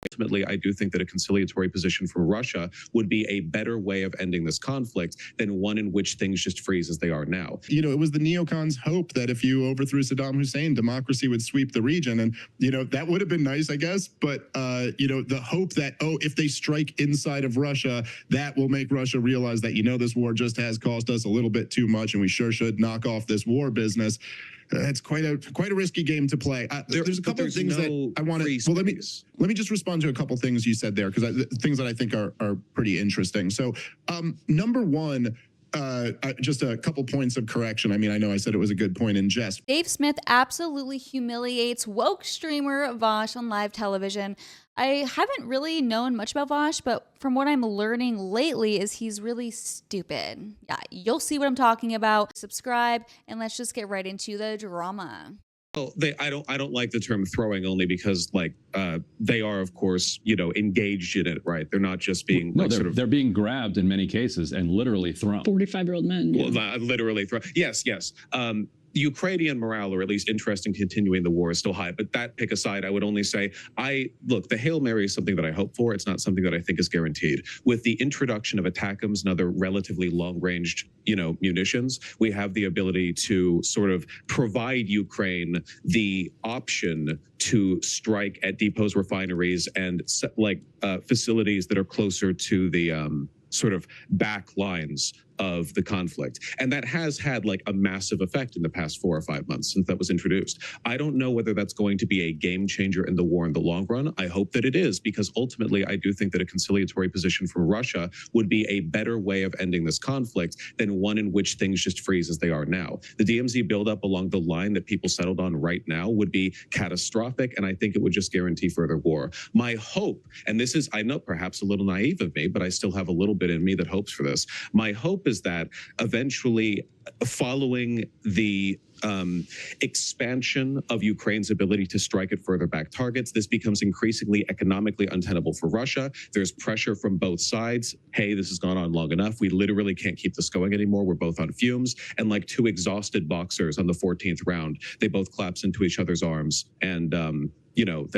Ultimately, I do think that a conciliatory position from Russia would be a better way of ending this conflict than one in which things just freeze as they are now. You know, it was the neocons' hope that if you overthrew Saddam Hussein, democracy would sweep the region. And, you know, that would have been nice, I guess. But, you know, the hope that, oh, if they strike inside of Russia, that will make Russia realize that, you know, this war just has cost us a little bit too much and we sure should knock off this war business. It's quite a risky game to play. There's a couple of things that I want to. Well, let me just respond to a couple of things you said there, because things that I think are pretty interesting. So, number one. Just a couple points of correction. I mean, I know I said it was a good point in jest. Dave Smith absolutely humiliates woke streamer Vaush on live television. I haven't really known much about Vaush, but from what I'm learning lately is he's really stupid. Yeah, you'll see what I'm talking about. Subscribe, and let's just get right into the drama. Well, I don't like the term throwing, only because they are, of course, you know, engaged in it, right? They're not just being they're being grabbed in many cases and literally thrown. 45-year-old men. Yeah. Well, literally thrown. Yes. Ukrainian morale, or at least interest in continuing the war, is still high. But that pick aside, I would only say, look, the Hail Mary is something that I hope for. It's not something that I think is guaranteed. With the introduction of ATACMS and other relatively long-range, you know, munitions, we have the ability to sort of provide Ukraine the option to strike at depots, refineries, and facilities that are closer to the sort of back lines of the conflict. And that has had like a massive effect in the past 4 or 5 months since that was introduced. I don't know whether that's going to be a game changer in the war in the long run. I hope that it is, because ultimately I do think that a conciliatory position from Russia would be a better way of ending this conflict than one in which things just freeze as they are now. The DMZ buildup along the line that people settled on right now would be catastrophic, and I think it would just guarantee further war. My hope, and this is, I know, perhaps a little naive of me, but I still have a little bit in me that hopes for this. My hope is that eventually, following the expansion of Ukraine's ability to strike at further back targets, this becomes increasingly economically untenable for Russia. There's pressure from both sides. Hey, this has gone on long enough. We literally can't keep this going anymore. We're both on fumes. And like two exhausted boxers on the 14th round, they both collapse into each other's arms. And, you know,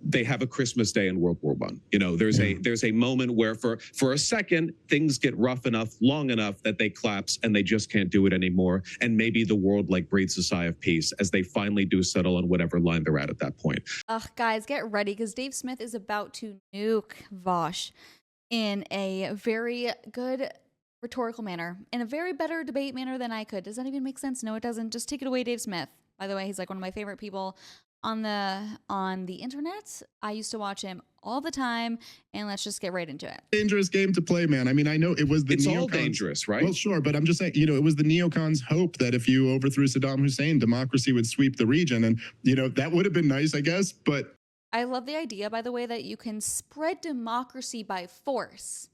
they have a Christmas Day in World War I. You know, there's a moment where for a second things get rough enough, long enough that they collapse and they just can't do it anymore. And maybe the world like breathes a sigh of peace as they finally do settle on whatever line they're at that point. Ugh, guys, get ready, because Dave Smith is about to nuke Vaush in a very good rhetorical manner, in a very better debate manner than I could. Does that even make sense? No, it doesn't. Just take it away, Dave Smith. By the way, he's like one of my favorite people on the internet. I used to watch him all the time, and let's just get right into it. Dangerous game to play, man. I mean, I know it was the It's neocons. all dangerous, right? Well, sure, but I'm just saying, you know, it was the neocons' hope that if you overthrew Saddam Hussein, democracy would sweep the region. And, you know, that would have been nice, I guess, but... I love the idea, by the way, that you can spread democracy by force.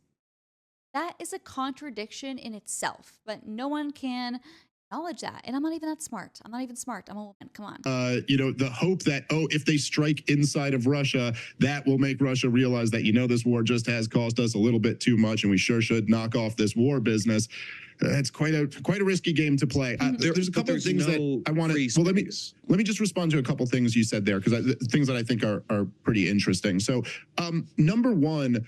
That is a contradiction in itself, but no one can acknowledge that. And I'm not even that smart. I'm not even smart. I'm a woman. Come on. You know, the hope that, oh, if they strike inside of Russia, that will make Russia realize that, you know, this war just has cost us a little bit too much and we sure should knock off this war business. It's quite a risky game to play. There's a couple of things that I want to. Well, let me just respond to a couple of things you said there, because things that I think are pretty interesting. So, number one.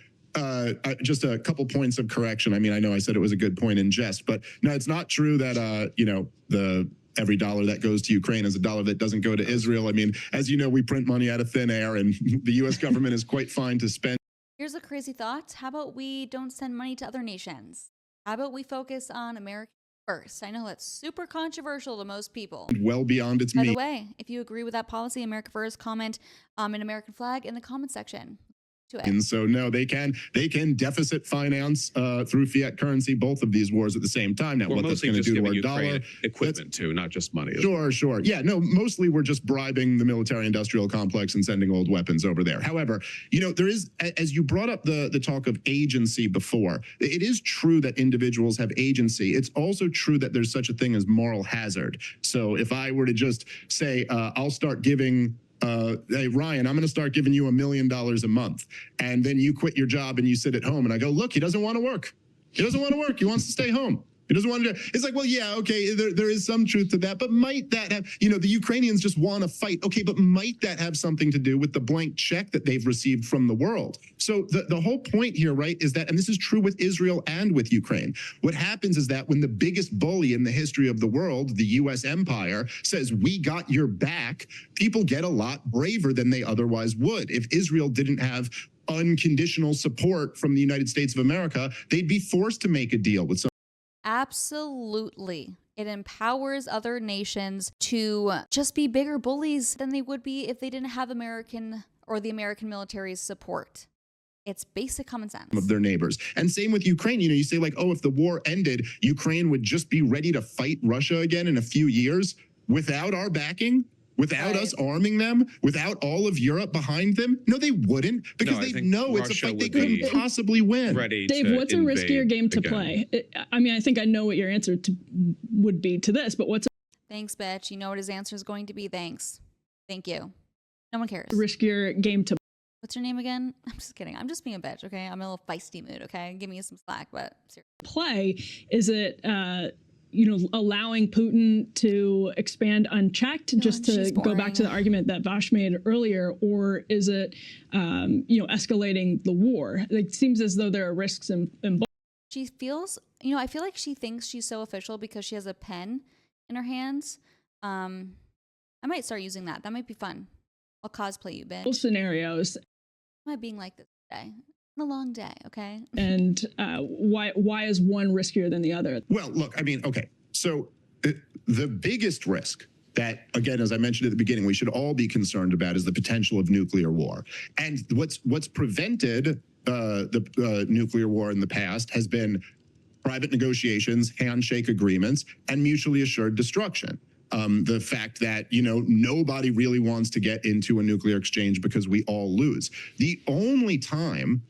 Just a couple points of correction. I mean, I know I said it was a good point in jest, but no, it's not true that, you know, every dollar that goes to Ukraine is a dollar that doesn't go to Israel. I mean, as you know, we print money out of thin air, and the U.S. government is quite fine to spend. Here's a crazy thought. How about we don't send money to other nations? How about we focus on America first? I know that's super controversial to most people. Well beyond its means. By the way, if you agree with that policy, America first, comment an American flag in the comment section. And so, no, they can deficit finance through fiat currency both of these wars at the same time. Now, what that's going to do to our dollar, equipment too, not just money. Sure. Yeah, no, mostly we're just bribing the military-industrial complex and sending old weapons over there. However, you know, there is, as you brought up the talk of agency before, it is true that individuals have agency. It's also true that there's such a thing as moral hazard. So if I were to just say, I'll start giving hey, Ryan, I'm going to start giving you $1 million a month. And then you quit your job and you sit at home. And I go, look, he doesn't want to work. He doesn't want to work. He wants to stay home. He doesn't want to. It's like, well, yeah, okay, there is some truth to that, but might that have, the Ukrainians just want to fight. Okay, but might that have something to do with the blank check that they've received from the world? So the whole point here, right, is that, and this is true with Israel and with Ukraine, what happens is that when the biggest bully in the history of the world, the US empire, says, we got your back, people get a lot braver than they otherwise would. If Israel didn't have unconditional support from the United States of America, they'd be forced to make a deal with some. Absolutely. It empowers other nations to just be bigger bullies than they would be if they didn't have American or the American military's support. It's basic common sense. Of their neighbors. And same with Ukraine. You say like, oh, if the war ended, Ukraine would just be ready to fight Russia again in a few years without our backing? Without us arming them, without all of Europe behind them? No, they wouldn't, because they know it's a fight they couldn't possibly win. Dave, what's a riskier game to play? I mean, I think I know what your answer would be to this, but what's Thanks, bitch. You know what his answer is going to be. Thanks. Thank you. No one cares. a riskier game to What's your name again? I'm just kidding. I'm just being a bitch, okay? I'm in a little feisty mood, okay? Give me some slack, but seriously. play? Is it allowing Putin to expand unchecked, just to go back to the argument that Vaush made earlier, or is it escalating the war? It seems as though there are risks in both. She feels, I feel like she thinks she's so official because she has a pen in her hands. I might start using that. That might be fun. I'll cosplay you, bitch. Both scenarios. Am I being like this today? A long day, okay? And why is one riskier than the other? Well, look, I mean, okay, so the biggest risk that, again, as I mentioned at the beginning, we should all be concerned about is the potential of nuclear war. And what's prevented the nuclear war in the past has been private negotiations, handshake agreements, and mutually assured destruction. The fact that, nobody really wants to get into a nuclear exchange because we all lose. The only time,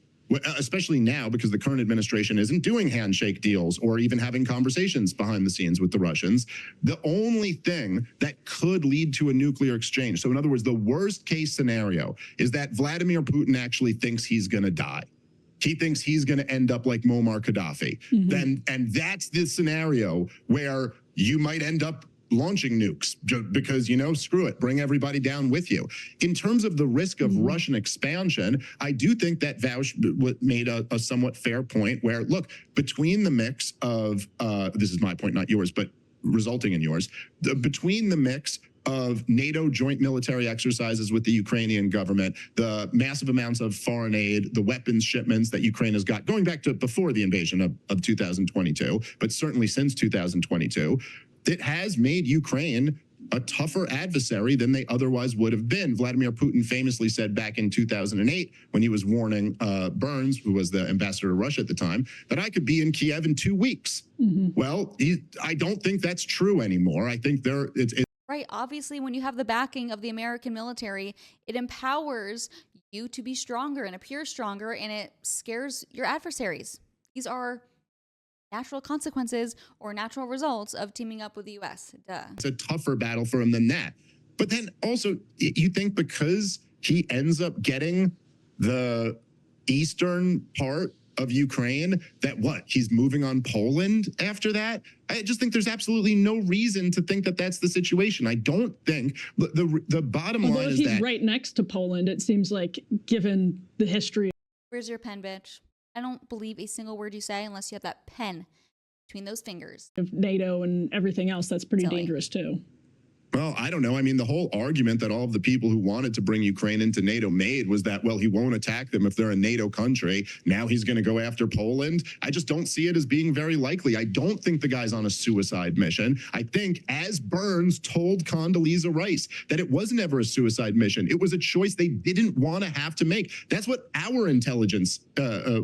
especially now, because the current administration isn't doing handshake deals or even having conversations behind the scenes with the Russians, the only thing that could lead to a nuclear exchange, so in other words, the worst case scenario, is that Vladimir Putin actually thinks he's going to die. He thinks he's going to end up like Muammar Gaddafi. And that's the scenario where you might end up launching nukes because, screw it, bring everybody down with you. In terms of the risk of Russian expansion, I do think that Vaush made a somewhat fair point where, look, between the mix of, this is my point, not yours, but resulting in yours, between the mix of NATO joint military exercises with the Ukrainian government, the massive amounts of foreign aid, the weapons shipments that Ukraine has got, going back to before the invasion of 2022, but certainly since 2022, it has made Ukraine a tougher adversary than they otherwise would have been. Vladimir Putin famously said back in 2008, when he was warning Burns, who was the ambassador to Russia at the time, that I could be in Kiev in 2 weeks. Well, I don't think that's true anymore. I think it's Right. Obviously, when you have the backing of the American military, it empowers you to be stronger and appear stronger, and it scares your adversaries. These are natural consequences or natural results of teaming up with the U.S. Duh. It's a tougher battle for him than that. But then also, you think because he ends up getting the eastern part of Ukraine, that he's moving on Poland after that? I just think there's absolutely no reason to think that that's the situation. I don't think the bottom line is that he's right next to Poland, it seems like, given the history. Where's your pen, bitch? I don't believe a single word you say unless you have that pen between those fingers. Of NATO and everything else, that's pretty dangerous too. Well, I don't know. I mean, the whole argument that all of the people who wanted to bring Ukraine into NATO made was that, well, he won't attack them if they're a NATO country. Now he's going to go after Poland. I just don't see it as being very likely. I don't think the guy's on a suicide mission. I think, as Burns told Condoleezza Rice, that it was never a suicide mission. It was a choice they didn't want to have to make. That's what our intelligence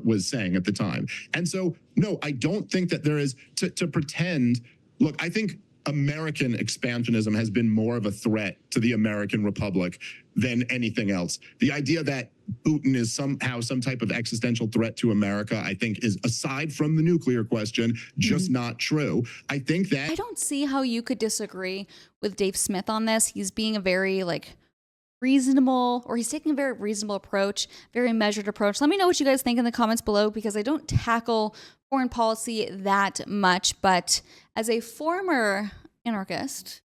was saying at the time. And so, no, I don't think that there is to pretend. Look, I think American expansionism has been more of a threat to the American Republic than anything else. The idea that Putin is somehow some type of existential threat to America, I think, is, aside from the nuclear question, just not true. I think that... I don't see how you could disagree with Dave Smith on this. He's being a very, reasonable, or he's taking a very reasonable approach, very measured approach. Let me know what you guys think in the comments below, because I don't tackle foreign policy that much. But as a former anarchist,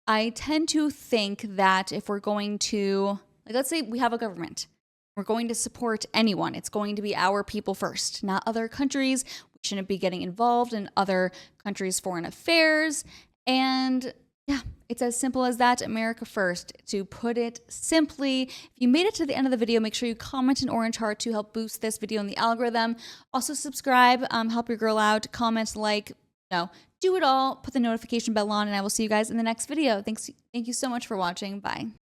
I tend to think that if we're going to, like, let's say we have a government, we're going to support anyone, it's going to be our people first, not other countries. We shouldn't be getting involved in other countries' foreign affairs. And yeah, it's as simple as that. America first, to put it simply. If you made it to the end of the video, make sure you comment an orange heart to help boost this video in the algorithm. Also subscribe, help your girl out, comment, like, do it all, put the notification bell on, and I will see you guys in the next video. Thank you so much for watching. Bye.